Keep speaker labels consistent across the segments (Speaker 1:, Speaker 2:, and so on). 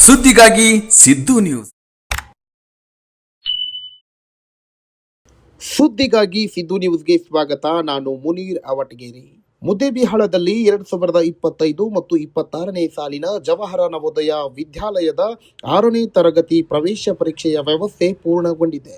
Speaker 1: ಸುದ್ದಿಗಾಗಿ ಸಿದ್ದು ನ್ಯೂಸ್.
Speaker 2: ಸುದ್ದಿಗಾಗಿ ಸಿದ್ದು ನ್ಯೂಸ್ಗೆ ಸ್ವಾಗತ. ನಾನು ಮುನೀರ್ ಅವಟಗೇರಿ. ಮುದ್ದೇಬಿಹಾಳದಲ್ಲಿ 2025 ಮತ್ತು 26ನೇ ಸಾಲಿನ ಜವಾಹರ ನವೋದಯ ವಿದ್ಯಾಲಯದ 6ನೇ ತರಗತಿ ಪ್ರವೇಶ ಪರೀಕ್ಷೆಯ ವ್ಯವಸ್ಥೆ ಪೂರ್ಣಗೊಂಡಿದೆ.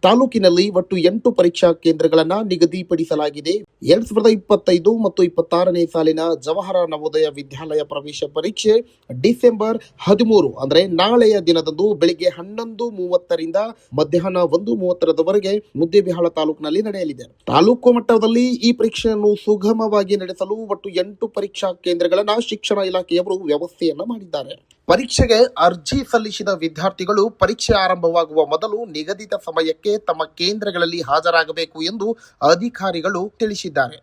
Speaker 2: ತಾಲೂಕಿನಲ್ಲಿ ಒಟ್ಟು 8 ಪರೀಕ್ಷಾ ಕೇಂದ್ರಗಳನ್ನು ನಿಗದಿಪಡಿಸಲಾಗಿದೆ. 2025 ಮತ್ತು 26ನೇ ಸಾಲಿನ ಜವಾಹರ ನವೋದಯ ವಿದ್ಯಾಲಯ ಪ್ರವೇಶ ಪರೀಕ್ಷೆ ಡಿಸೆಂಬರ್ 13 ಅಂದರೆ ನಾಳೆಯ ದಿನದಂದು ಬೆಳಿಗ್ಗೆ 11:30ರಿಂದ ಮಧ್ಯಾಹ್ನ 1:30ರವರೆಗೆ ಮುದ್ದೇಬಿಹಾಳ ತಾಲೂಕಿನಲ್ಲಿ ನಡೆಯಲಿದೆ. ತಾಲೂಕು ಮಟ್ಟದಲ್ಲಿ ಈ ಪರೀಕ್ಷೆಯನ್ನು ಸುಗಮವಾಗಿ ನಡೆಸಲು ಒಟ್ಟು 8 ಪರೀಕ್ಷಾ ಕೇಂದ್ರಗಳನ್ನು ಶಿಕ್ಷಣ ಇಲಾಖೆಯವರು ವ್ಯವಸ್ಥೆಯನ್ನ ಮಾಡಿದ್ದಾರೆ. ಪರೀಕ್ಷೆಗೆ ಅರ್ಜಿ ಸಲ್ಲಿಸಿದ ವಿದ್ಯಾರ್ಥಿಗಳು ಪರೀಕ್ಷೆ ಆರಂಭವಾಗುವ ಮೊದಲು ನಿಗದಿತ ಸಮಯಕ್ಕೆ ತಮ್ಮ ಕೇಂದ್ರಗಳಲ್ಲಿ ಹಾಜರಾಗಬೇಕು ಎಂದು ಅಧಿಕಾರಿಗಳು ತಿಳಿಸಿದ್ದಾರೆ.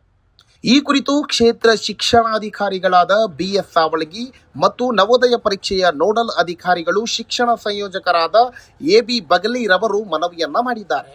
Speaker 2: ಈ ಕುರಿತು ಕ್ಷೇತ್ರ ಶಿಕ್ಷಣಾಧಿಕಾರಿಗಳಾದ BS ಸಾವಳಗಿ ಮತ್ತು ನವೋದಯ ಪರೀಕ್ಷೆಯ ನೋಡಲ್ ಅಧಿಕಾರಿಗಳು ಶಿಕ್ಷಣ ಸಂಯೋಜಕರಾದ AB ಬಗಲಿರವರು ಮನವಿಯನ್ನ ಮಾಡಿದ್ದಾರೆ.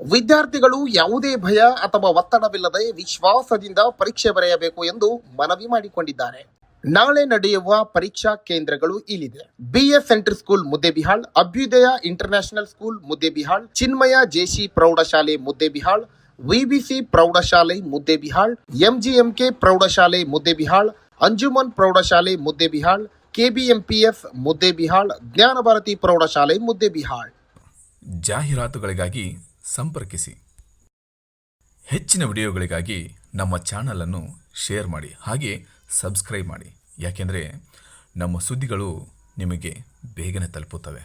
Speaker 2: ವಿದ್ಯಾರ್ಥಿಗಳು ಯಾವುದೇ ಭಯ ಅಥವಾ ಒತ್ತಡವಿಲ್ಲದೆ ವಿಶ್ವಾಸದಿಂದ ಪರೀಕ್ಷೆ ಬರೆಯಬೇಕು ಎಂದು ಮನವಿ ಮಾಡಿಕೊಂಡಿದ್ದಾರೆ. ನಾಳೆ ನಡೆಯುವ ಪರೀಕ್ಷಾ ಕೇಂದ್ರಗಳು ಇಲ್ಲಿದೆ: BS central school Muddebihal, Abhyudaya international school Muddebihal, Chinmaya JC ಪ್ರೌಢಶಾಲೆ ಮುದ್ದೇಬಿಹಾಳ್, VBC ಪ್ರೌಢಶಾಲೆ ಮುದ್ದೇಬಿಹಾಳ್, MGMK ಪ್ರೌಢಶಾಲೆ ಮುದ್ದೇಬಿಹಾಳ್, ಅಂಜುಮನ್ ಪ್ರೌಢಶಾಲೆ ಮುದ್ದೇಬಿಹಾಳ್, KBMPF ಮುದ್ದೇಬಿಹಾಳ್, ಜ್ಞಾನಭಾರತಿ ಪ್ರೌಢಶಾಲೆ ಮುದ್ದೇಬಿಹಾಳ್.
Speaker 1: ಜಾಹೀರಾತುಗಳಿಗಾಗಿ ಸಂಪರ್ಕಿಸಿ. ಹೆಚ್ಚಿನ ವಿಡಿಯೋಗಳಿಗಾಗಿ ನಮ್ಮ ಚಾನಲ್ ಅನ್ನು ಶೇರ್ ಮಾಡಿ, ಹಾಗೆ ಸಬ್ಸ್ಕ್ರೈಬ್ ಮಾಡಿ. ಯಾಕೆಂದರೆ ನಮ್ಮ ಸುದ್ದಿಗಳು ನಿಮಗೆ ಬೇಗನೆ ತಲುಪುತ್ತವೆ.